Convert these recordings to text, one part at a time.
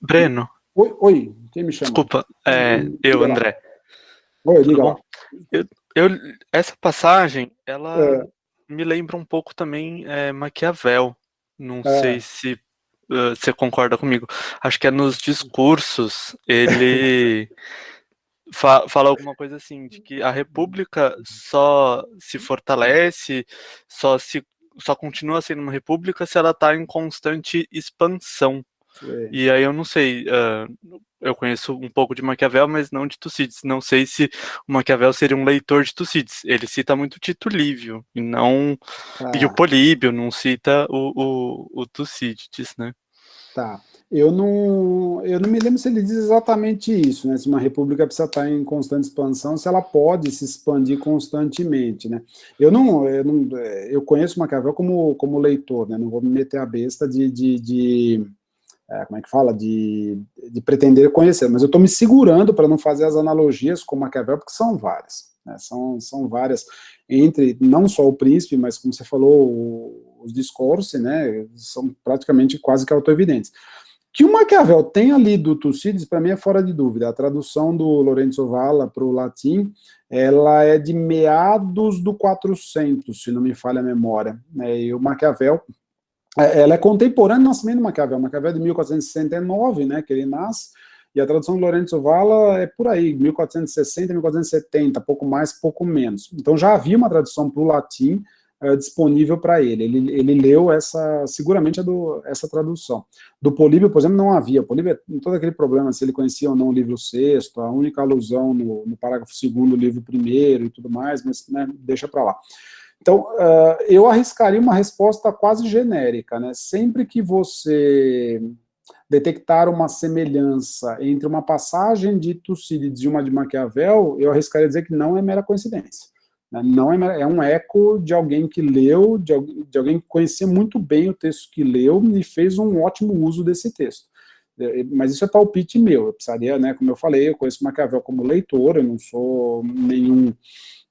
Breno, Oi, quem me chama? desculpa, eu, Diga lá. André, Oi, tudo diga bom? lá. Eu, eu- essa passagem, ela É, me lembra um pouco também Maquiavel. Não sei é, se você concorda comigo. Acho que é nos discursos, ele fala alguma coisa assim, de que a república só se fortalece, só se só continua sendo uma república se ela está em constante expansão. é. E aí eu não sei, eu conheço um pouco de Maquiavel, mas não de Tucídides. Não sei se o Maquiavel seria um leitor de Tucídides. Ele cita muito Tito Livio, e o Tá, Políbio, não cita o Tucídides, né? tá. Eu não me lembro se ele diz exatamente isso, né? Se uma república precisa estar em constante expansão, se ela pode se expandir constantemente, né? Eu conheço Maquiavel como leitor, né? Não vou me meter a besta como é que fala? De pretender conhecer, mas eu estou me segurando para não fazer as analogias com Maquiavel, porque são várias, né? São várias, entre não só o príncipe, mas como você falou, os discursos, né? São praticamente quase que autoevidentes. Que o Maquiavel tenha lido Tucídides, para mim é fora de dúvida. A tradução do Lorenzo Valla para o latim, ela é de meados do 400, se não me falha a memória, né? E o Maquiavel, ela é contemporânea do nascimento do Maquiavel. Maquiavel é de 1469, né, que ele nasce, e a tradução de Lorenzo Valla é por aí, 1460, 1470, pouco mais, pouco menos. Então já havia uma tradução para o latim disponível para ele. Ele leu seguramente essa tradução. Do Políbio, por exemplo, não havia. Políbio todo aquele problema, se ele conhecia ou não o livro sexto, a única alusão no parágrafo segundo do livro primeiro e tudo mais, mas né, deixa para lá. Então, eu arriscaria uma resposta quase genérica, né? Sempre que você detectar uma semelhança entre uma passagem de Tucídides e uma de Maquiavel, eu arriscaria dizer que não é mera coincidência. Né? Não é um eco de alguém que leu, de alguém que conhecia muito bem o texto que leu e fez um ótimo uso desse texto. Mas isso é palpite meu, eu precisaria, né, como eu falei, eu conheço Maquiavel como leitor, eu não sou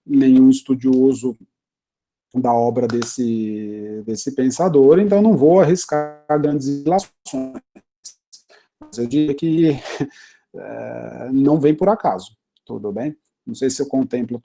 nenhum estudioso da obra desse pensador, então não vou arriscar grandes ilações. Mas eu diria que não vem por acaso, tudo bem? Não sei se eu contemplo a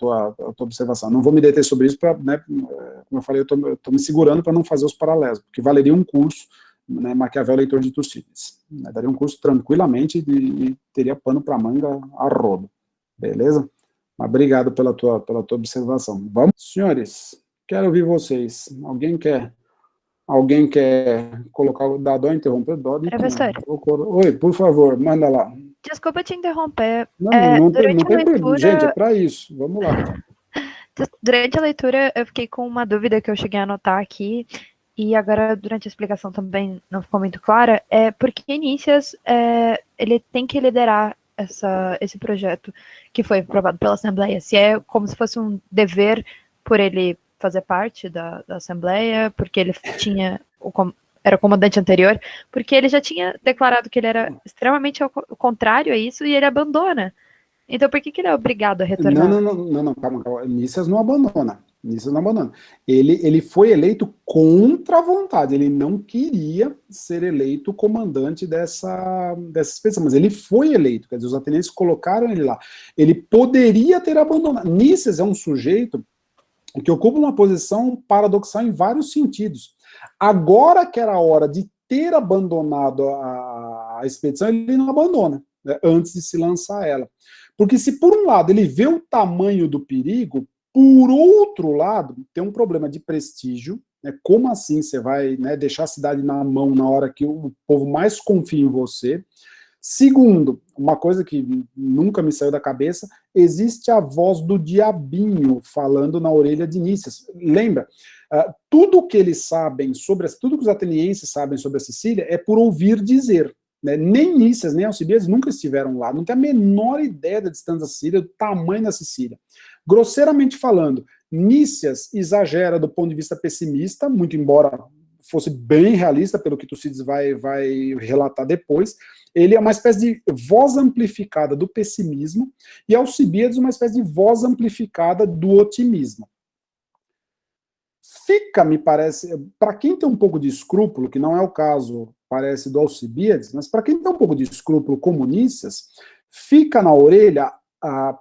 tua observação. Não vou me deter sobre isso, né, como eu falei, eu estou me segurando para não fazer os paralelos, porque valeria um curso, né, Maquiavel leitor de Tucídides. Né, daria um curso tranquilamente e teria pano para manga a rodo. Beleza? Mas obrigado pela tua observação. Vamos, senhores? Quero ouvir vocês. Alguém quer colocar, dar dó, interromper? Dó de Professor, Oi, por favor, manda lá. desculpa te interromper. Não, não tem, não Durante a tem problema. Gente, é leitura, para isso. Vamos lá. eu fiquei com uma dúvida que eu cheguei a anotar aqui, e agora durante a explicação também não ficou muito clara, por que Nícias ele tem que liderar esse projeto que foi aprovado pela Assembleia? Se é como se fosse um dever por ele fazer parte da Assembleia, porque ele era o comandante anterior, porque ele já tinha declarado que ele era extremamente ao contrário a isso e ele abandona. Então por que ele é obrigado a Não, retornar? não, não, não, não, calma. Nícias não abandona. Nícias não abandona. Ele foi eleito contra a vontade. Ele não queria ser eleito comandante dessa expedição, mas ele foi eleito. Quer dizer, os atenienses colocaram ele lá. Ele poderia ter abandonado. Nícias é um sujeito que ocupa uma posição paradoxal em vários sentidos. Agora que era a hora de ter abandonado a expedição, ele não abandona, né, antes de se lançar ela. Porque se por um lado ele vê o tamanho do perigo, por outro lado, tem um problema de prestígio, né, como assim você vai, né, deixar a cidade na mão na hora que o povo mais confia em você? Segundo, uma coisa que nunca me saiu da cabeça, existe a voz do diabinho falando na orelha de Nícias. Lembra? Tudo que eles sabem tudo que os atenienses sabem sobre a Sicília é por ouvir dizer. Né? Nem Nícias, nem Alcibiades nunca estiveram lá, não tem a menor ideia da distância da Sicília, do tamanho da Sicília. Grosseiramente falando, Nícias exagera do ponto de vista pessimista, muito embora fosse bem realista, pelo que Tucídides vai relatar depois. Ele é uma espécie de voz amplificada do pessimismo, e Alcibiades uma espécie de voz amplificada do otimismo. Fica, me parece, para quem tem um pouco de escrúpulo, que não é o caso parece, do Alcibiades, mas para quem tem um pouco de escrúpulo comunistas, fica na orelha,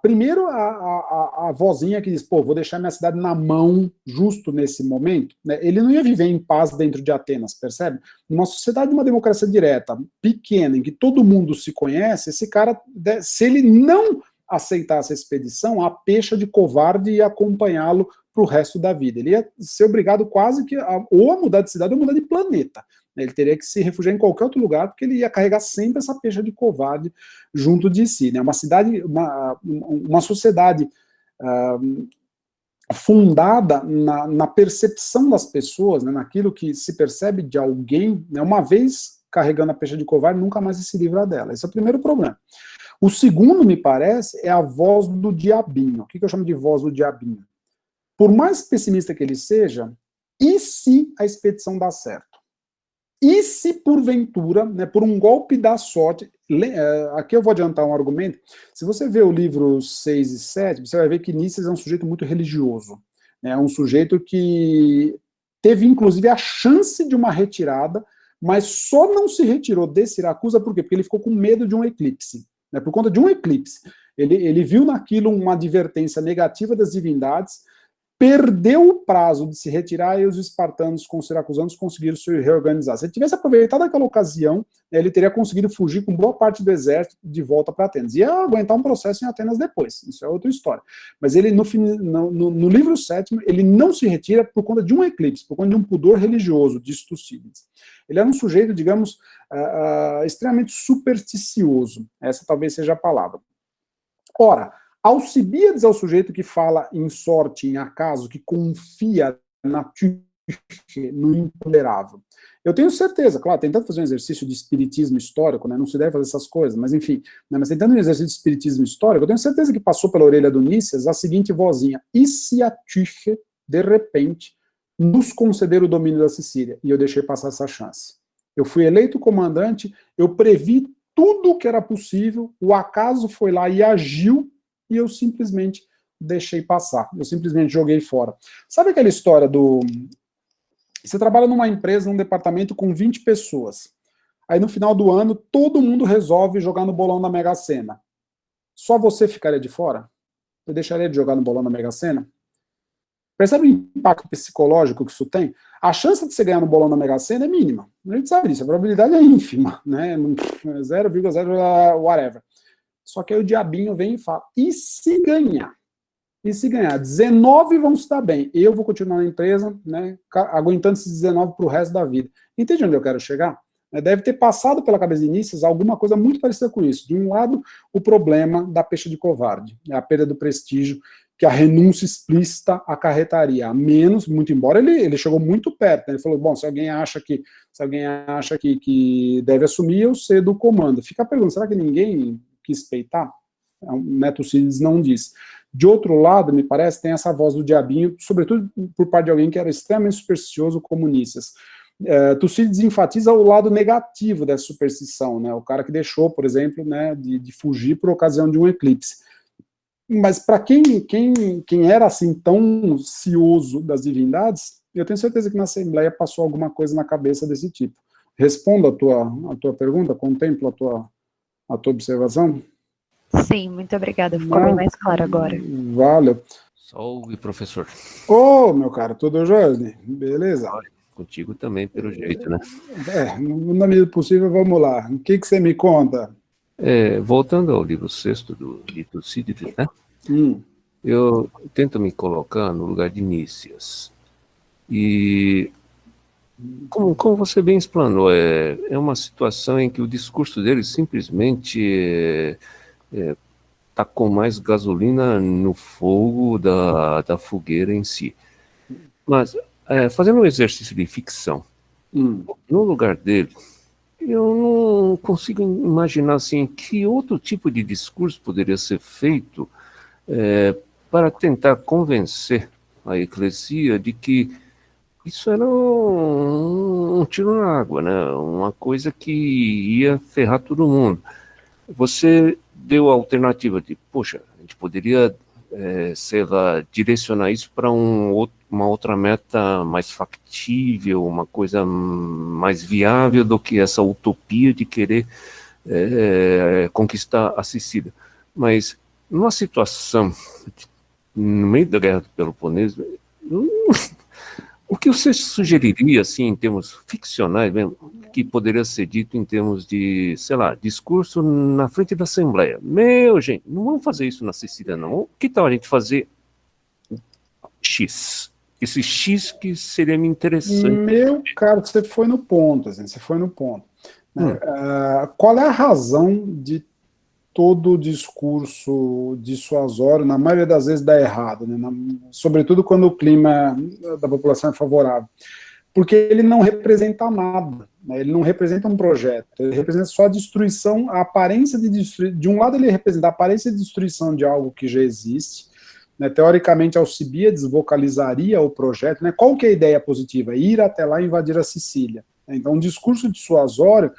primeiro, a vozinha que diz, pô, vou deixar minha cidade na mão justo nesse momento, né? Ele não ia viver em paz dentro de Atenas, percebe? Numa sociedade de uma democracia direta, pequena, em que todo mundo se conhece, esse cara, se ele não aceitasse a expedição, a pecha de covarde ia acompanhá-lo para o resto da vida. Ele ia ser obrigado quase que ou a mudar de cidade ou a mudar de planeta. Ele teria que se refugiar em qualquer outro lugar, porque ele ia carregar sempre essa pecha de covarde junto de si. Né? Uma cidade, uma sociedade fundada na percepção das pessoas, né? Naquilo que se percebe de alguém, né? Uma vez carregando a pecha de covarde, nunca mais se livra dela. Esse é o primeiro problema. O segundo, me parece, é a voz do diabinho. O que eu chamo de voz do diabinho? Por mais pessimista que ele seja, e se a expedição dá certo? E se, porventura, né, por um golpe da sorte, aqui eu vou adiantar um argumento, se você vê o livro 6 e 7, você vai ver que Nícias é um sujeito muito religioso, né, um sujeito que teve, inclusive, a chance de uma retirada, mas só não se retirou de Siracusa, por quê? Porque ele ficou com medo de um eclipse, né, por conta de um eclipse. Ele viu naquilo uma advertência negativa das divindades, perdeu o prazo de se retirar e os espartanos com os siracusanos conseguiram se reorganizar. Se ele tivesse aproveitado aquela ocasião, ele teria conseguido fugir com boa parte do exército de volta para Atenas. Ia aguentar um processo em Atenas depois, isso é outra história. Mas ele, no livro 7, ele não se retira por conta de um eclipse, por conta de um pudor religioso, diz Tucídides. Ele era um sujeito, digamos, extremamente supersticioso, essa talvez seja a palavra. Ora, Alcibiades é o sujeito que fala em sorte, em acaso, que confia na tüche, no intolerável. Eu tenho certeza, claro, tentando fazer um exercício de espiritismo histórico, né, não se deve fazer essas coisas, mas enfim, né, mas tentando um exercício de espiritismo histórico, eu tenho certeza que passou pela orelha do Nícias a seguinte vozinha: e se a tüche, de repente, nos conceder o domínio da Sicília? E eu deixei passar essa chance. Eu fui eleito comandante, eu previ tudo o que era possível, o acaso foi lá e agiu, e eu simplesmente deixei passar, eu simplesmente joguei fora. Sabe aquela história do... Você trabalha numa empresa, num departamento com 20 pessoas, aí no final do ano, todo mundo resolve jogar no bolão da Mega Sena. Só você ficaria de fora? Você deixaria de jogar no bolão da Mega Sena? Percebe o impacto psicológico que isso tem? A chance de você ganhar no bolão da Mega Sena é mínima. A gente sabe disso, a probabilidade é ínfima, né? 0,0 whatever. Só que aí o diabinho vem e fala, e se ganhar? E se ganhar? 19 vão se dar bem. Eu vou continuar na empresa, né, aguentando esses 19 para o resto da vida. Entende onde eu quero chegar? Deve ter passado pela cabeça de Nícias alguma coisa muito parecida com isso. De um lado, o problema da pecha de covarde, a perda do prestígio que a renúncia explícita acarretaria. A menos, muito embora ele chegou muito perto, né? Ele falou, bom, se alguém acha que deve assumir, eu cedo o comando. Fica a pergunta, será que ninguém quis peitar? Neto Tucídides não diz. De outro lado, me parece, tem essa voz do diabinho, sobretudo por parte de alguém que era extremamente supersticioso como Nícias. Tucídides enfatiza o lado negativo dessa superstição, né? O cara que deixou, por exemplo, né, de fugir por ocasião de um eclipse. Mas para quem era assim tão cioso das divindades, eu tenho certeza que na Assembleia passou alguma coisa na cabeça desse tipo. Respondo a tua pergunta, contemplo a tua observação? Sim, muito obrigada, ficou bem mais claro agora. Valeu. Salve, professor. Ô, meu cara, tudo jóia? Beleza? Contigo também, pelo jeito, né? Na medida do possível, vamos lá. O que você me conta? Voltando ao livro 6 de Tucídides, né? Eu tento me colocar no lugar de Nícias. E, como você bem explanou, é uma situação em que o discurso dele simplesmente tacou mais gasolina no fogo da fogueira em si. Mas, fazendo um exercício de ficção, no lugar dele, eu não consigo imaginar assim, que outro tipo de discurso poderia ser feito para tentar convencer a eclesia de que isso era um tiro na água, né? Uma coisa que ia ferrar todo mundo. Você deu a alternativa de, poxa, a gente poderia, sei lá, direcionar isso para um outro uma outra meta mais factível, uma coisa mais viável do que essa utopia de querer conquistar a Sicília. Mas, numa situação, no meio da Guerra do Peloponeso, o que você sugeriria, assim, em termos ficcionais mesmo, que poderia ser dito em termos de, sei lá, discurso na frente da Assembleia? Gente, não vamos fazer isso na Sicília, não. Que tal a gente fazer X? Esse X que seria interessante. Meu caro, você foi no ponto, assim, você foi no ponto. Qual é a razão de todo o discurso dissuasório, na maioria das vezes dá errado, né? Sobretudo quando o clima da população é favorável? Porque ele não representa nada, né? Ele não representa um projeto, ele representa só a destruição, a aparência de destruição. De um lado ele representa a aparência de destruição de algo que já existe, né? Teoricamente Alcibíades vocalizaria o projeto, né? Qual que é a ideia positiva? Ir até lá e invadir a Sicília. Então um discurso dissuasório,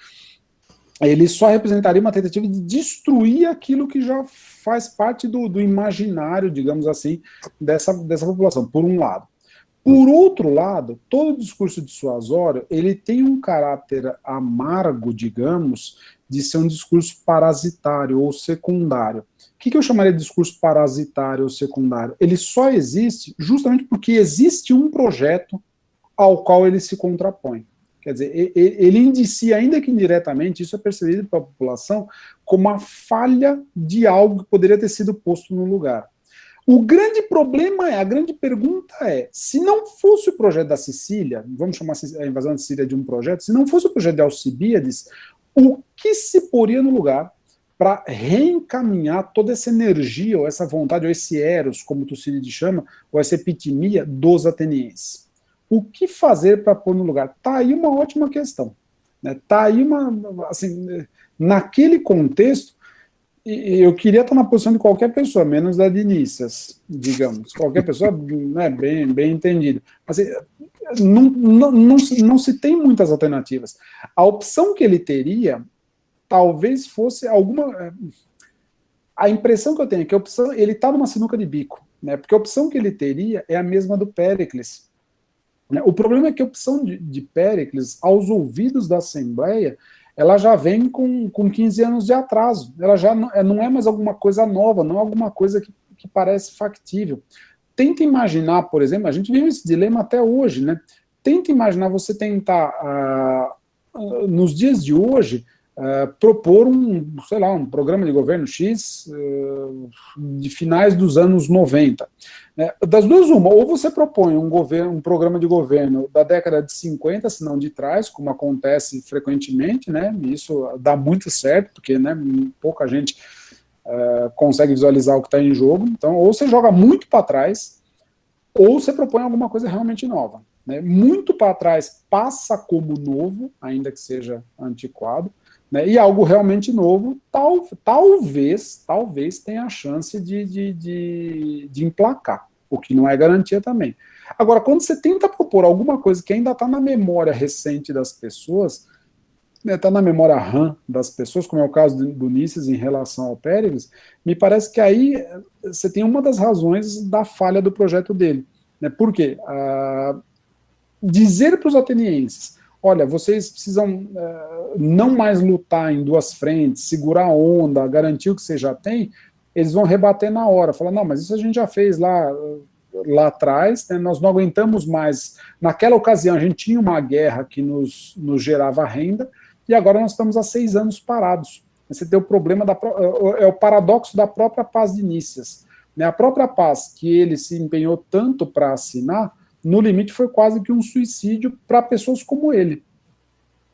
ele só representaria uma tentativa de destruir aquilo que já faz parte do imaginário, digamos assim, dessa população, por um lado. Por outro lado, todo discurso dissuasório, ele tem um caráter amargo, digamos, de ser um discurso parasitário ou secundário. O que eu chamaria de discurso parasitário ou secundário? Ele só existe justamente porque existe um projeto ao qual ele se contrapõe. Quer dizer, ele indicia, ainda que indiretamente, isso é percebido pela população como a falha de algo que poderia ter sido posto no lugar. O grande problema a grande pergunta é, se não fosse o projeto da Sicília, vamos chamar a invasão da Sicília de um projeto, se não fosse o projeto de Alcibíades, o que se poria no lugar para reencaminhar toda essa energia, ou essa vontade, ou esse eros, como Tucídides chama, ou essa epitimia dos atenienses? O que fazer para pôr no lugar? Está aí uma ótima questão. Está aí assim, naquele contexto, eu queria estar na posição de qualquer pessoa, menos da de Nícias, digamos. Qualquer pessoa, né, bem entendido. Assim, não se tem muitas alternativas. A opção que ele teria, talvez fosse alguma... A impressão que eu tenho é que a opção, ele está numa sinuca de bico, né, porque a opção que ele teria é a mesma do Péricles. O problema é que a opção de Péricles, aos ouvidos da Assembleia, ela já vem com 15 anos de atraso. Ela já não é mais alguma coisa nova, não é alguma coisa que parece factível. Tenta imaginar, por exemplo, a gente vive esse dilema até hoje, né? Tenta imaginar você tentar, nos dias de hoje, propor um programa de governo X de finais dos anos 90. Das duas, uma, ou você propõe um programa de governo da década de 50, se não de trás, como acontece frequentemente, né? Isso dá muito certo, porque, né, pouca gente consegue visualizar o que está em jogo. Então, ou você joga muito para trás, ou você propõe alguma coisa realmente nova. Né? Muito para trás passa como novo, ainda que seja antiquado, né? E algo realmente novo, talvez tenha a chance de emplacar, o que não é garantia também. Agora, quando você tenta propor alguma coisa que ainda está na memória recente das pessoas, está na memória RAM das pessoas, como é o caso do Nícias em relação ao Péricles, me parece que aí você tem uma das razões da falha do projeto dele. Né? Por quê? Dizer para os atenienses, olha, vocês precisam não mais lutar em duas frentes, segurar a onda, garantir o que você já tem, eles vão rebater na hora, falar, não, mas isso a gente já fez lá atrás, né, nós não aguentamos mais. Naquela ocasião a gente tinha uma guerra que nos gerava renda, e agora nós estamos há 6 anos parados. Você tem o problema, é o paradoxo da própria paz de Nícias. Né, a própria paz que ele se empenhou tanto para assinar, no limite foi quase que um suicídio para pessoas como ele.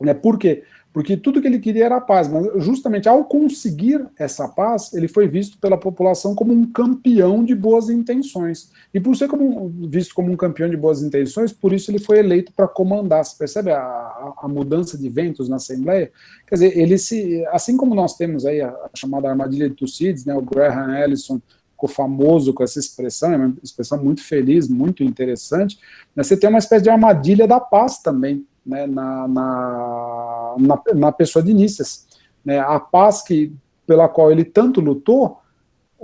Né? Por quê? Porque tudo que ele queria era a paz, mas justamente ao conseguir essa paz, ele foi visto pela população como um campeão de boas intenções. E por ser visto como um campeão de boas intenções, por isso ele foi eleito para comandar. Você percebe a mudança de ventos na Assembleia? Quer dizer, assim como nós temos aí a chamada armadilha de Tucídides, né, o Graham Allison ficou famoso com essa expressão, é uma expressão muito feliz, muito interessante, né, você tem uma espécie de armadilha da paz também, né, na pessoa de Nícias. Né, a paz pela qual ele tanto lutou,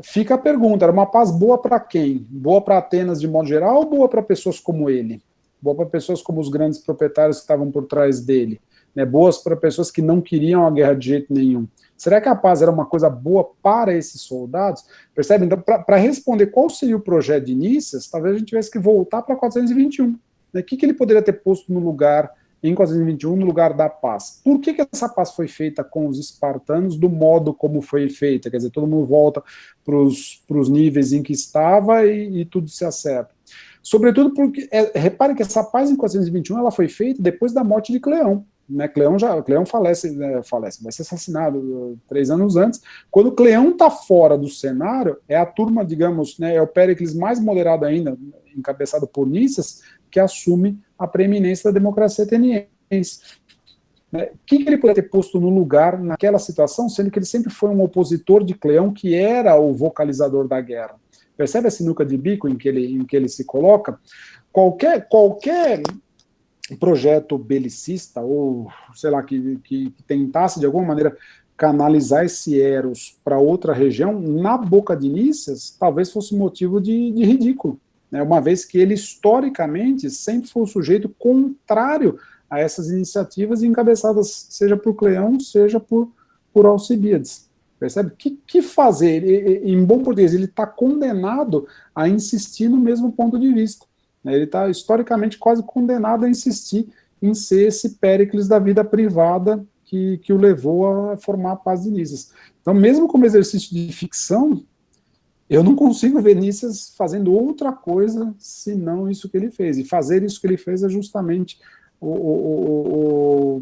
Fica a pergunta, era uma paz boa para quem? Boa para Atenas de modo geral ou boa para pessoas como ele? Boa para pessoas como os grandes proprietários que estavam por trás dele? Né? Boas para pessoas que não queriam a guerra de jeito nenhum? Será que a paz era uma coisa boa para esses soldados? Percebe? Então, para responder qual seria o projeto de Nícias, talvez a gente tivesse que voltar para 421. Né? O que ele poderia ter posto no lugar, em 421, no lugar da paz? Por que essa paz foi feita com os espartanos do modo como foi feita? Quer dizer, todo mundo volta para os níveis em que estava e tudo se acerta. Sobretudo porque, repare que essa paz em 421 ela foi feita depois da morte de Cleão. Né, Cleão falece, vai ser assassinado 3 anos antes. Quando Cleão está fora do cenário, é a turma, digamos, né, é o Péricles mais moderado ainda, encabeçado por Nícias, que assume a preeminência da democracia ateniense. Né, o que ele poderia ter posto no lugar naquela situação, sendo que ele sempre foi um opositor de Cleão, que era o vocalizador da guerra? Percebe a sinuca de bico em que ele se coloca? Qualquer projeto belicista, ou sei lá, que tentasse de alguma maneira canalizar esse Eros para outra região, na boca de Nícias, talvez fosse motivo de ridículo, né? Uma vez que ele, historicamente, sempre foi o sujeito contrário a essas iniciativas encabeçadas, seja por Cleão, seja por Alcibíades. Percebe? Que fazer? Em bom português, ele está condenado a insistir no mesmo ponto de vista. Ele está historicamente quase condenado a insistir em ser esse Péricles da vida privada que o levou a formar a paz de Nícias. Então, mesmo como exercício de ficção, eu não consigo ver Nícias fazendo outra coisa senão isso que ele fez. E fazer isso que ele fez é justamente o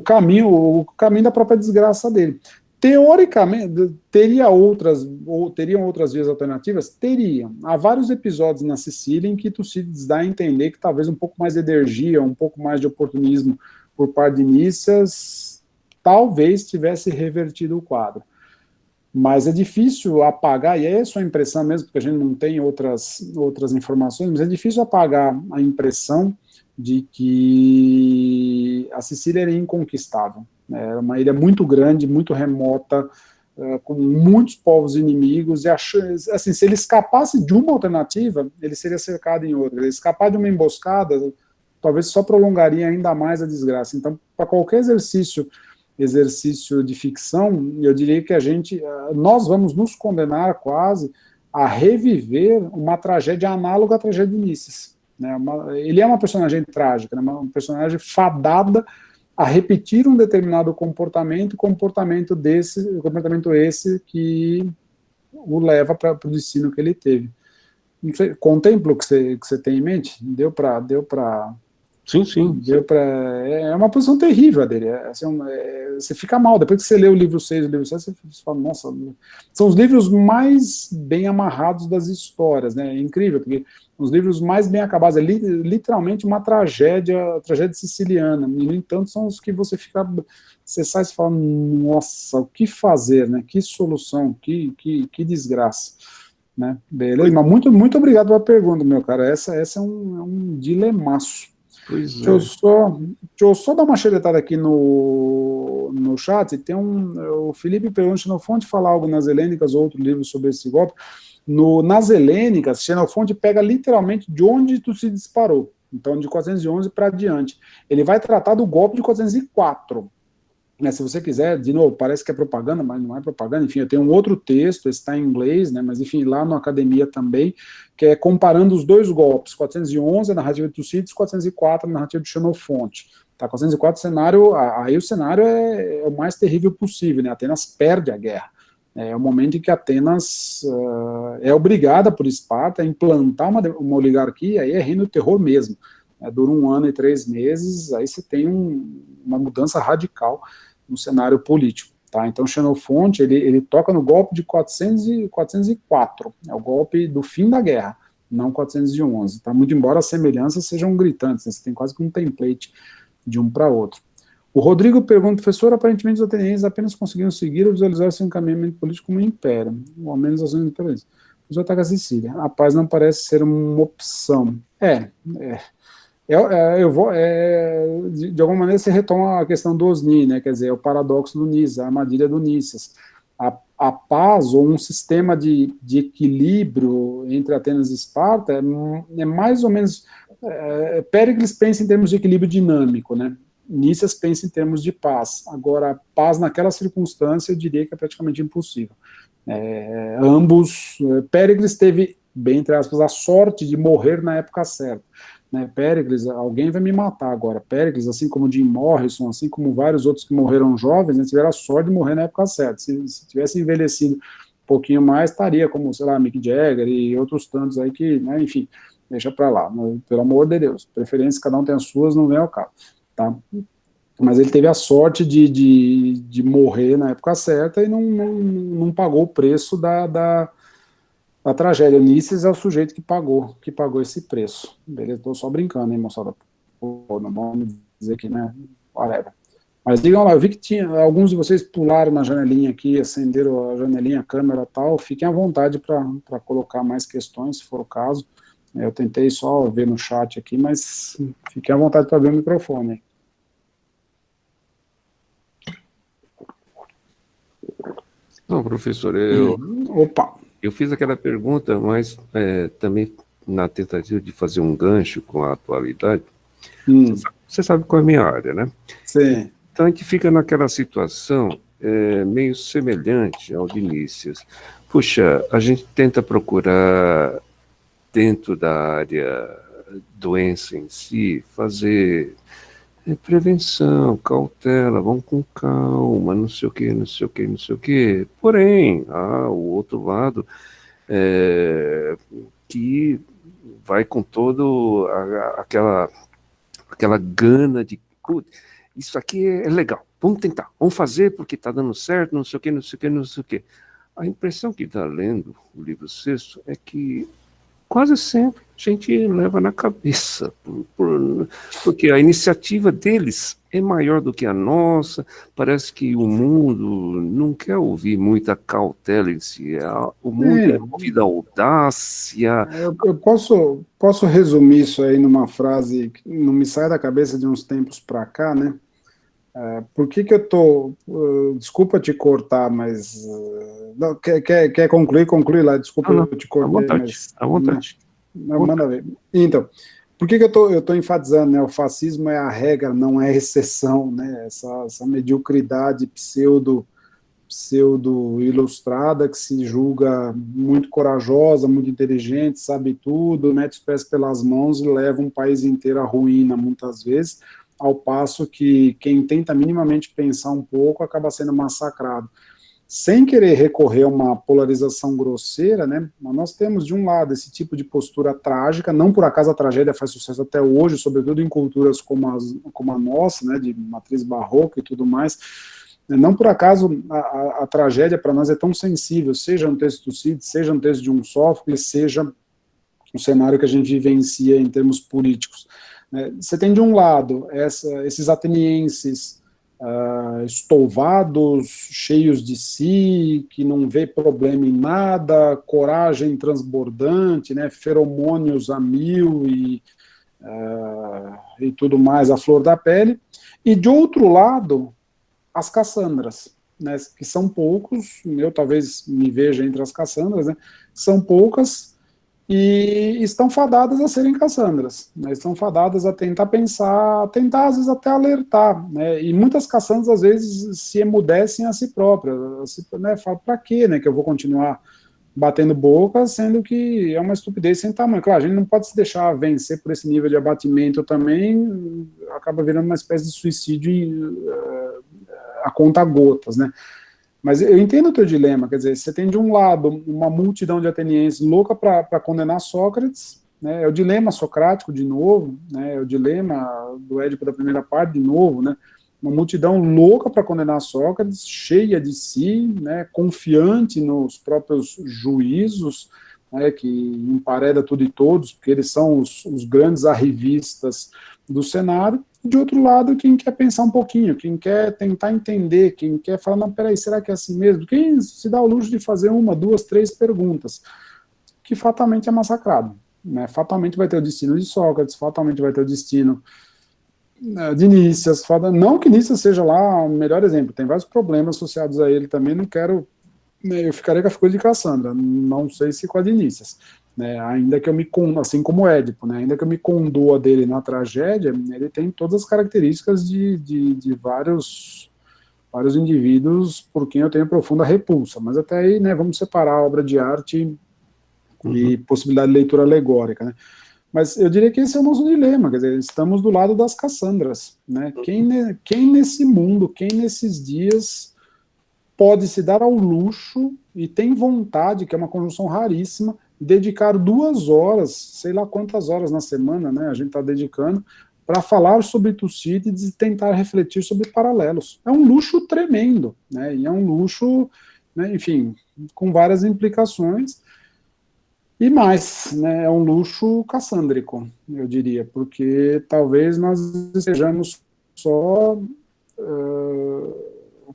caminho da própria desgraça dele. Teoricamente, teriam outras vias alternativas? Teriam. Há vários episódios na Sicília em que Tucídides dá a entender que talvez um pouco mais de energia, um pouco mais de oportunismo por parte de Nícias, talvez tivesse revertido o quadro. Mas é difícil apagar, e é só a impressão mesmo, porque a gente não tem outras informações, mas é difícil apagar a impressão de que a Sicília era inconquistável. Era uma ilha muito grande, muito remota, com muitos povos inimigos, e assim, se ele escapasse de uma alternativa, ele seria cercado em outra. Ele escapar de uma emboscada, talvez só prolongaria ainda mais a desgraça. Então, para qualquer exercício de ficção, eu diria que nós vamos nos condenar quase a reviver uma tragédia análoga à tragédia de Nícias. Né? Ele é uma personagem trágica, né? Uma personagem fadada a repetir um determinado comportamento esse que o leva para o destino que ele teve. Não sei, contempla o que você tem em mente? Deu para Sim. É uma posição terrível a dele. Você fica mal. Depois que você lê o livro 6 e o livro 7, você fala, nossa, são os livros mais bem amarrados das histórias, né? É incrível, porque os livros mais bem acabados, é literalmente uma tragédia siciliana. E, no entanto, são os que você sai e fala, nossa, o que fazer, né? Que solução, que desgraça. Né? Beleza? Mas muito obrigado pela pergunta, meu cara. Essa é um dilemaço. Deixa eu só dar uma xeretada aqui no chat. Tem o Felipe pergunta: Xenofonte fala algo nas Helênicas ou outro livro sobre esse golpe? Nas Helênicas, Xenofonte pega literalmente de onde tu se disparou. Então, de 411 para diante. Ele vai tratar do golpe de 404. Né, se você quiser, de novo, parece que é propaganda, mas não é propaganda. Enfim, eu tenho um outro texto, está em inglês, né, mas enfim, lá na academia também, que é comparando os dois golpes, 411, a narrativa de Tucídides, 404, a narrativa de Xenofonte. Tá, 404, aí o cenário é o mais terrível possível, né, Atenas perde a guerra. É o momento em que Atenas é obrigada por Esparta a implantar uma oligarquia, aí é reino do terror mesmo. Dura 1 ano e 3 meses, aí você tem uma mudança radical no cenário político. Tá? Então, Xenofonte, ele toca no golpe de 404, é o golpe do fim da guerra, não 411. Tá? Muito embora as semelhanças sejam gritantes, né? Você tem quase que um template de um para outro. O Rodrigo pergunta: professor, aparentemente os atenienses apenas conseguiram seguir ou visualizar seu encaminhamento político como um império, ou ao menos ações imperiais. Os ataques a Sicília. A paz não parece ser uma opção. De alguma maneira você retoma a questão do Osni, né? Quer dizer, o paradoxo do Nícias, a armadilha do Nícias. a paz ou um sistema de equilíbrio entre Atenas e Esparta é mais ou menos... Péricles pensa em termos de equilíbrio dinâmico, né? Nícias pensa em termos de paz. Agora, a paz naquela circunstância eu diria que é praticamente impossível. Péricles teve, bem entre aspas, a sorte de morrer na época certa. Né? Péricles, alguém vai me matar agora. Péricles, assim como Jim Morrison, assim como vários outros que morreram jovens, né, tiveram a sorte de morrer na época certa. Se tivesse envelhecido um pouquinho mais, estaria como, sei lá, Mick Jagger e outros tantos aí que, né, enfim, deixa pra lá, pelo amor de Deus. Preferência, cada um tem as suas, não vem ao caso. Tá? Mas ele teve a sorte de morrer na época certa e não pagou o preço da tragédia. Ulisses é o sujeito que pagou esse preço. Beleza? Estou só brincando, hein, moçada? Pô, não vamos dizer que, né? Whatever. Mas digam lá, eu vi que alguns de vocês pularam na janelinha aqui, acenderam a janelinha, a câmera e tal. Fiquem à vontade para colocar mais questões, se for o caso. Eu tentei só ver no chat aqui, mas fiquem à vontade para abrir o microfone. Não, professor, eu fiz aquela pergunta, mas também na tentativa de fazer um gancho com a atualidade. Você sabe qual é a minha área, né? Sim. Então a gente fica naquela situação meio semelhante ao de Nícias. Puxa, a gente tenta procurar, dentro da área doença em si, fazer prevenção, cautela, vamos com calma, não sei o que, não sei o que, não sei o que. Porém, o outro lado que vai com todo aquela gana de isso aqui é legal, vamos tentar, vamos fazer porque está dando certo, não sei o que, não sei o que, não sei o que. A impressão que dá lendo o livro sexto é que quase sempre a gente leva na cabeça, porque a iniciativa deles é maior do que a nossa, parece que o mundo não quer ouvir muita cautela em si, o mundo é movido à audácia. Eu posso resumir isso aí numa frase que não me sai da cabeça de uns tempos para cá, né? Por que eu tô... desculpa te cortar, mas... não, quer concluir? Conclui lá, desculpa eu te cortei. À vontade. Não, manda ver. Então, por que eu tô enfatizando, né? O fascismo é a regra, não é a exceção, né? Essa mediocridade pseudo-ilustrada que se julga muito corajosa, muito inteligente, sabe tudo, mete os pés pelas mãos e leva um país inteiro à ruína, muitas vezes, ao passo que quem tenta minimamente pensar um pouco acaba sendo massacrado. Sem querer recorrer a uma polarização grosseira, né, nós temos de um lado esse tipo de postura trágica, não por acaso a tragédia faz sucesso até hoje, sobretudo em culturas como a nossa, né, de matriz barroca e tudo mais. Não por acaso a tragédia para nós é tão sensível, seja no texto do Tucídides, seja no texto de um Sófocles, seja o cenário que a gente vivencia em termos políticos. Você tem de um lado esses atenienses estouvados, cheios de si, que não vê problema em nada, coragem transbordante, né, feromônios a mil e tudo mais, a flor da pele, e de outro lado, as Cassandras, né, que são poucos, eu talvez me veja entre as Cassandras, né, são poucas, e estão fadadas a serem Cassandras, né? Estão fadadas a tentar pensar, a tentar às vezes até alertar, né? E muitas Cassandras às vezes se emudecem a si próprias, né? Falam, para quê, né, que eu vou continuar batendo boca, sendo que é uma estupidez sem tamanho. Claro, a gente não pode se deixar vencer por esse nível de abatimento também, acaba virando uma espécie de suicídio a conta gotas, né? Mas eu entendo o teu dilema, quer dizer, você tem de um lado uma multidão de atenienses louca para condenar Sócrates, né, é o dilema socrático de novo, né, é o dilema do Édipo da primeira parte de novo, né, uma multidão louca para condenar Sócrates, cheia de si, né, confiante nos próprios juízos, né, que empareda tudo e todos, porque eles são os grandes arrivistas do cenário. De outro lado, quem quer pensar um pouquinho, quem quer tentar entender, quem quer falar, não, peraí, será que é assim mesmo? Quem se dá o luxo de fazer 1, 2, 3 perguntas, que fatalmente é massacrado, né? Fatalmente vai ter o destino de Sócrates, fatalmente vai ter o destino de Nícias, não que Nícias seja lá o melhor exemplo, tem vários problemas associados a ele também, não quero né, eu ficaria com a figura de Cassandra, não sei se com a de Nícias, né, ainda que eu me, assim como o Édipo, né, ainda que eu me condoa dele na tragédia, ele tem todas as características de vários indivíduos por quem eu tenho profunda repulsa, mas até aí, né, vamos separar a obra de arte e possibilidade de leitura alegórica, né. Mas eu diria que esse é o nosso dilema, quer dizer, estamos do lado das Cassandras, né? Quem nesse mundo, quem nesses dias pode se dar ao luxo e tem vontade, que é uma conjunção raríssima, dedicar 2 horas, sei lá quantas horas na semana, né, a gente está dedicando, para falar sobre Tucídides e tentar refletir sobre paralelos. É um luxo tremendo, né, e é um luxo, né, enfim, com várias implicações. E mais, né, é um luxo cassandrico, eu diria, porque talvez nós estejamos só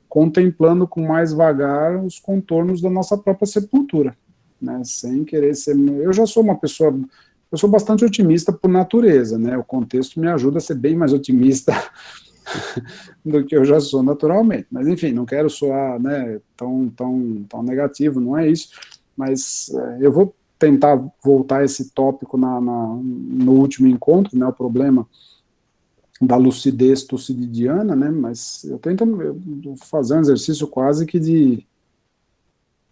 contemplando com mais vagar os contornos da nossa própria sepultura, né, sem querer ser... Eu já sou uma pessoa... Eu sou bastante otimista por natureza, né, o contexto me ajuda a ser bem mais otimista do que eu já sou naturalmente, mas enfim, não quero soar, né, tão negativo, não é isso, mas eu vou tentar voltar esse tópico no último encontro, né, o problema da lucidez tucididiana, né, mas eu tento fazer um exercício quase que de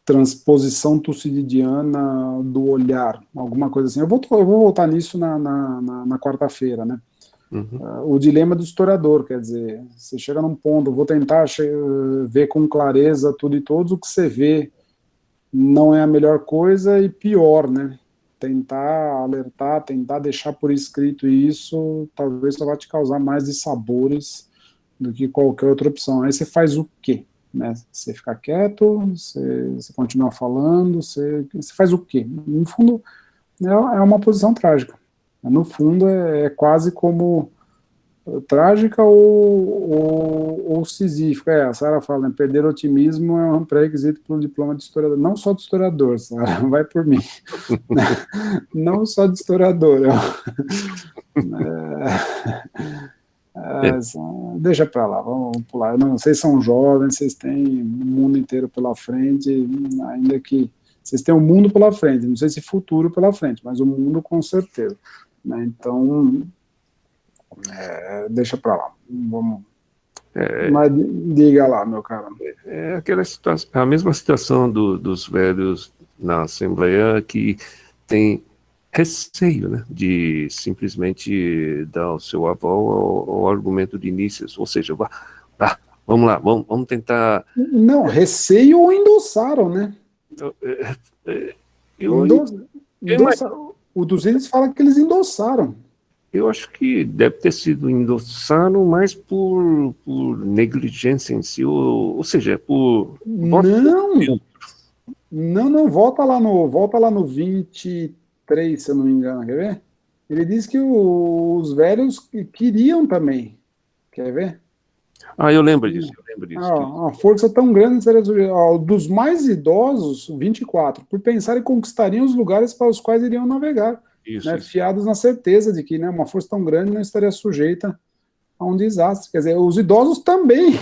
transposição tucididiana do olhar, alguma coisa assim. Eu vou voltar nisso na quarta-feira, né. O dilema do historiador, quer dizer, você chega num ponto, vou tentar ver com clareza tudo e todos, o que você vê não é a melhor coisa e pior, né? Tentar alertar, tentar deixar por escrito isso, talvez só vai te causar mais dissabores do que qualquer outra opção. Aí você faz o quê? Né? Você fica quieto, você continua falando, você faz o quê? No fundo, é uma posição trágica. No fundo, é quase como trágica ou sisífica. A Sara fala, né, perder o otimismo é um pré-requisito para o diploma de historiador. Não só de historiador, Sara, vai por mim. Não só de historiador. Deixa para lá, vamos pular. Não, vocês são jovens, vocês têm o mundo inteiro pela frente, ainda que vocês têm o mundo pela frente, não sei se futuro pela frente, mas o mundo com certeza. Né? Então... deixa pra lá, vamos. Mas diga lá, meu cara. É aquela situação, a mesma situação dos velhos na Assembleia que tem receio, né, de simplesmente dar o seu aval ao argumento de Nícias, ou seja, vamos lá, vamos tentar... Não, receio ou endossaram, né? O Tucídides fala que eles endossaram. Eu acho que deve ter sido endossado mais por negligência em si, ou seja, por... Não, volta lá no 23, se eu não me engano, quer ver? Ele diz que os velhos queriam também, quer ver? Eu lembro disso. A força tão grande seria dos mais idosos, 24, por pensarem que conquistariam os lugares para os quais iriam navegar. Né, fiados na certeza de que, né, uma força tão grande não estaria sujeita a um desastre. Quer dizer, os idosos também.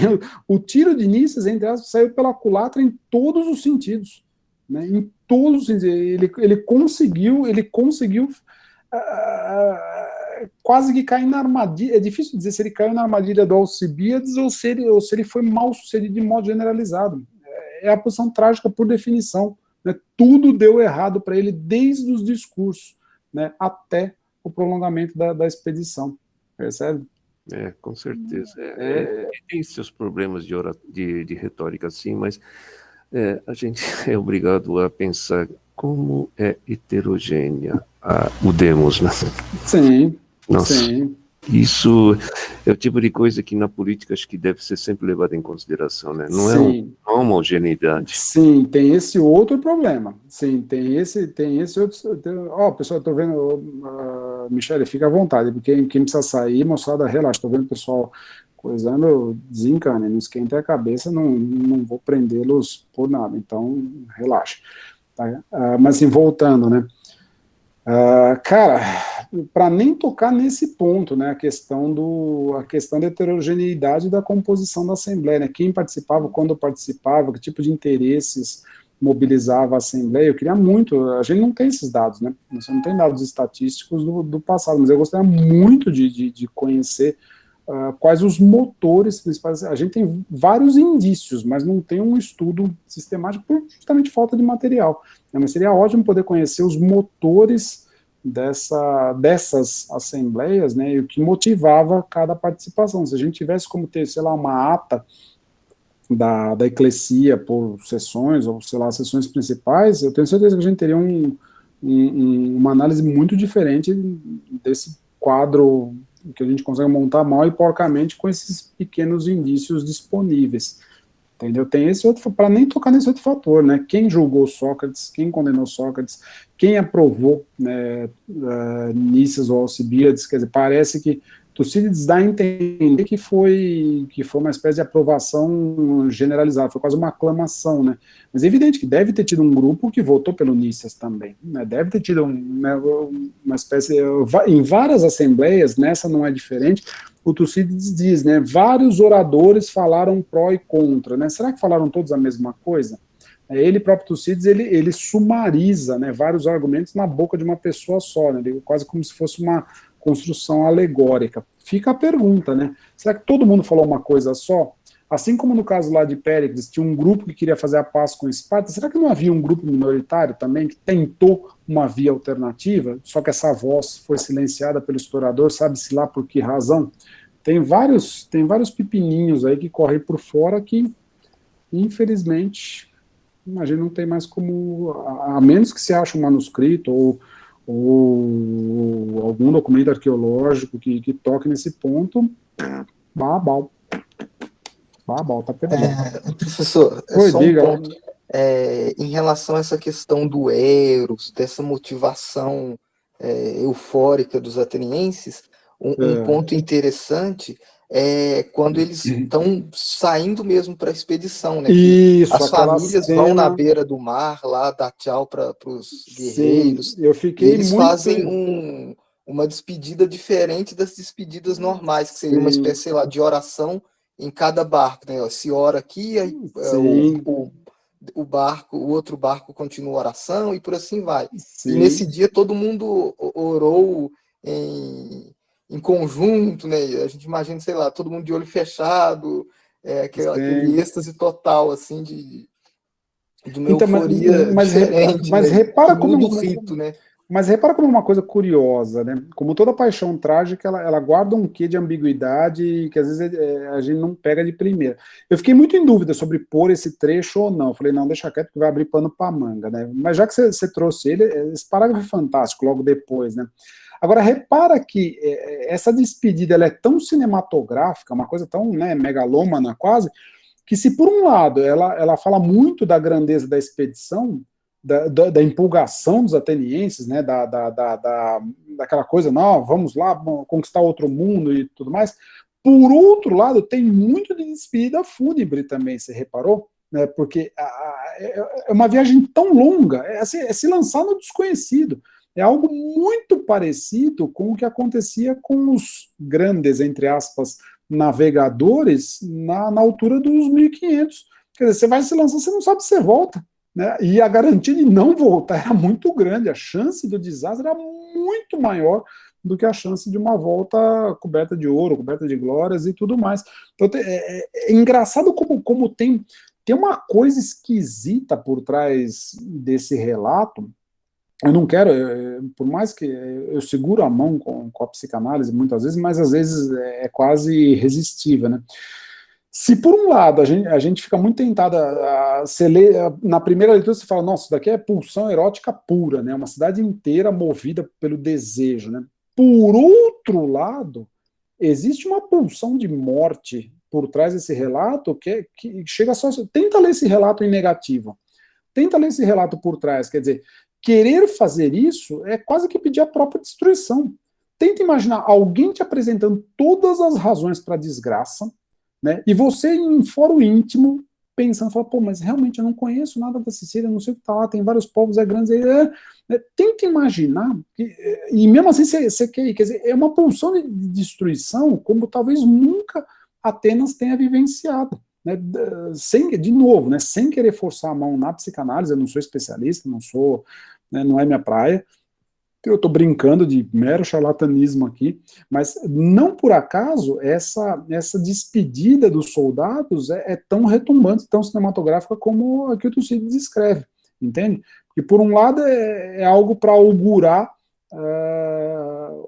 O tiro de Nícias, entre aspas, saiu pela culatra em todos os sentidos. Né, em todos os sentidos. Ele conseguiu quase que cair na armadilha. É difícil dizer se ele caiu na armadilha do Alcibíades ou se ele foi mal sucedido de modo generalizado. É a posição trágica por definição. Né, tudo deu errado para ele desde os discursos. Né, até o prolongamento da expedição, percebe? Com certeza. Tem seus problemas de retórica, sim, mas a gente é obrigado a pensar como é heterogênea o demos, né? Sim, Nossa, sim. Isso é o tipo de coisa que na política acho que deve ser sempre levado em consideração, né? Não é uma homogeneidade. Sim, tem esse outro problema. Sim, tem esse outro... pessoal, estou vendo... Michele, fica à vontade, porque quem precisa sair, moçada, relaxa. Estou vendo o pessoal coisando, desencane, não esquente a cabeça, não vou prendê-los por nada, então relaxa. Tá? Mas assim, voltando, né? Cara, para nem tocar nesse ponto, né, a questão da heterogeneidade da composição da Assembleia, né, quem participava, quando participava, que tipo de interesses mobilizava a Assembleia. Eu queria muito, a gente não tem esses dados, né? Você não tem dados estatísticos do passado, mas eu gostaria muito de conhecer quais os motores principais. A gente tem vários indícios, mas não tem um estudo sistemático por justamente falta de material. Mas seria ótimo poder conhecer os motores dessas assembleias, né, e o que motivava cada participação. Se a gente tivesse como ter, sei lá, uma ata da eclesia por sessões, ou sei lá, sessões principais, eu tenho certeza que a gente teria uma análise muito diferente desse quadro que a gente consegue montar mal e porcamente com esses pequenos indícios disponíveis. Entendeu? Tem esse outro, para nem tocar nesse outro fator, né? Quem julgou Sócrates, quem condenou Sócrates, quem aprovou, né, Nícias ou Alcibíades, quer dizer, parece que Tucídides dá a entender que foi uma espécie de aprovação generalizada, foi quase uma aclamação, né? Mas é evidente que deve ter tido um grupo que votou pelo Nícias também, né? Deve ter tido uma espécie, em várias assembleias, nessa não é diferente, o Tucídides diz, né, vários oradores falaram pró e contra, né? Será que falaram todos a mesma coisa? Ele próprio, Tucídides, ele sumariza, né, vários argumentos na boca de uma pessoa só, né? Quase como se fosse uma construção alegórica. Fica a pergunta, né? Será que todo mundo falou uma coisa só? Assim como no caso lá de Péricles, tinha um grupo que queria fazer a paz com Esparta, será que não havia um grupo minoritário também que tentou uma via alternativa, só que essa voz foi silenciada pelo historiador, sabe-se lá por que razão? Tem vários pepininhos aí que correm por fora que, infelizmente, a gente não tem mais como, a menos que se ache um manuscrito ou algum documento arqueológico que toque nesse ponto, babau, tá perdendo. Professor, Oi, só diga. um ponto. Em relação a essa questão do Eros, dessa motivação eufórica dos atenienses, um ponto interessante é quando eles estão saindo mesmo para a expedição, né? Isso, as famílias cena... vão na beira do mar lá dar tchau para os guerreiros. Sim, eu fiquei eles muito... fazem uma despedida diferente das despedidas normais, que seria uma espécie, sei lá, de oração em cada barco, né? Se ora aqui, aí, o outro barco continua a oração e por assim vai. Sim. E nesse dia todo mundo orou em conjunto, né? A gente imagina, sei lá, todo mundo de olho fechado, aquele êxtase total, assim, de uma euforia diferente, mas né? repara que como muda o rito, né? Mas repara como uma coisa curiosa, né? Como toda paixão trágica, ela guarda um quê de ambiguidade que às vezes a gente não pega de primeira. Eu fiquei muito em dúvida sobre pôr esse trecho ou não. Eu falei, não, deixa quieto que vai abrir pano para manga, né? Mas já que você trouxe ele, esse parágrafo é fantástico logo depois, né? Agora, repara que essa despedida ela é tão cinematográfica, uma coisa tão, né, megalômana quase, que se por um lado ela fala muito da grandeza da expedição, da empolgação dos atenienses, né, daquela coisa, não, vamos lá conquistar outro mundo e tudo mais, por outro lado tem muito de despedida fúnebre também, você reparou? Né, porque é uma viagem tão longa, é se lançar no desconhecido. É algo muito parecido com o que acontecia com os grandes, entre aspas, navegadores na altura dos 1500. Quer dizer, você vai se lançar, você não sabe se você volta. Né? E a garantia de não voltar era muito grande, a chance do desastre era muito maior do que a chance de uma volta coberta de ouro, coberta de glórias e tudo mais. Então, é engraçado como tem uma coisa esquisita por trás desse relato. Eu não quero, por mais que eu seguro a mão com a psicanálise muitas vezes, mas às vezes é quase irresistível, né? Se por um lado a gente fica muito tentado você lê, na primeira leitura você fala, nossa, isso daqui é pulsão erótica pura, né? Uma cidade inteira movida pelo desejo, né? Por outro lado, existe uma pulsão de morte por trás desse relato que chega só... Tenta ler esse relato em negativo. Tenta ler esse relato por trás, quer dizer, querer fazer isso é quase que pedir a própria destruição. Tenta imaginar alguém te apresentando todas as razões para a desgraça, né? E você em fórum íntimo pensando, fala, pô, mas realmente eu não conheço nada da Sicília, não sei o que está lá, tem vários povos, é grande, tenta imaginar, e mesmo assim você quer dizer, é uma pulsão de destruição como talvez nunca Atenas tenha vivenciado. né, de novo, né, sem querer forçar a mão na psicanálise, eu não sou especialista, não sou, né, não é minha praia, eu estou brincando de mero charlatanismo aqui, mas não por acaso essa despedida dos soldados é tão retumbante, tão cinematográfica como a que o Tucídides descreve, entende? Porque por um lado é algo para augurar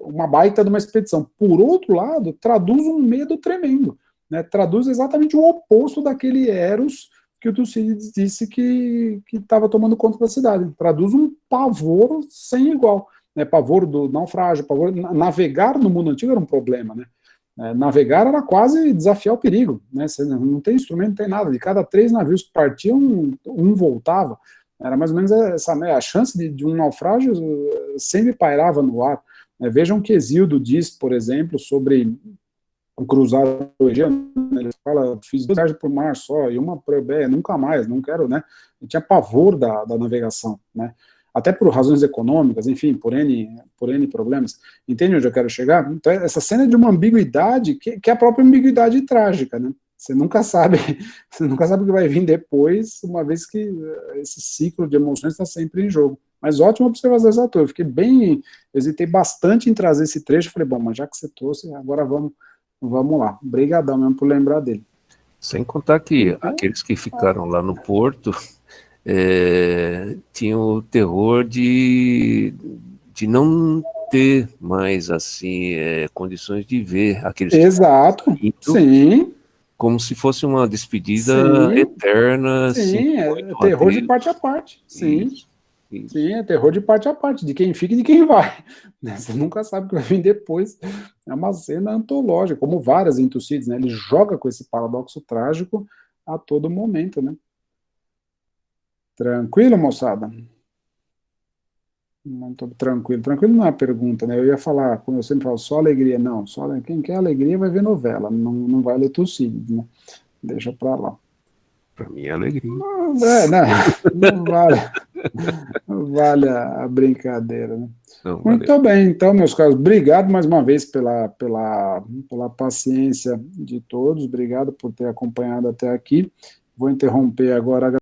uma baita de uma expedição, por outro lado traduz um medo tremendo, né? Traduz exatamente o oposto daquele Eros que o Tucídides disse que estava tomando conta da cidade, traduz um pavor sem igual. Né, pavor do naufrágio, navegar no mundo antigo era um problema, né? Navegar era quase desafiar o perigo, né? Você não tem instrumento, não tem nada. De cada 3 navios que partiam, um voltava. Era mais ou menos essa, né, a chance de um naufrágio sempre pairava no ar. Vejam que Hesíodo diz, por exemplo, sobre o cruzado Egeu, ele fala, fiz 2 viagens por mar só, e uma por Eubéia, nunca mais, não quero, né? Ele tinha pavor da navegação, né? Até por razões econômicas, enfim, por N problemas. Entende onde eu quero chegar? Então, essa cena é de uma ambiguidade que é a própria ambiguidade trágica, né? Você nunca sabe o que vai vir depois, uma vez que esse ciclo de emoções está sempre em jogo. Mas ótima observação dessa tua. Eu hesitei bastante em trazer esse trecho, falei, bom, mas já que você trouxe, agora vamos lá. Obrigadão mesmo por lembrar dele. Sem contar que aqueles que ficaram lá no porto tinham o terror de não ter mais assim condições de ver aqueles. Exato. Sim. Como se fosse uma despedida eterna. Sim, é terror de parte a parte. Sim. Isso. Sim, é terror de parte a parte, de quem fica e de quem vai. Você nunca sabe o que vai vir depois. É uma cena antológica, como várias em Tucídides, né? Ele joga com esse paradoxo trágico a todo momento, né? Tranquilo, moçada? Não tô tranquilo. Tranquilo não é a pergunta, né? Eu ia falar, como eu sempre falo, só alegria. Não, quem quer alegria vai ver novela, não vai ler Tucídides, né? Deixa pra lá. Pra mim é alegria. Não vale a brincadeira, né? Não, muito bem, então, meus caros, obrigado mais uma vez pela paciência de todos, obrigado por ter acompanhado até aqui. Vou interromper agora a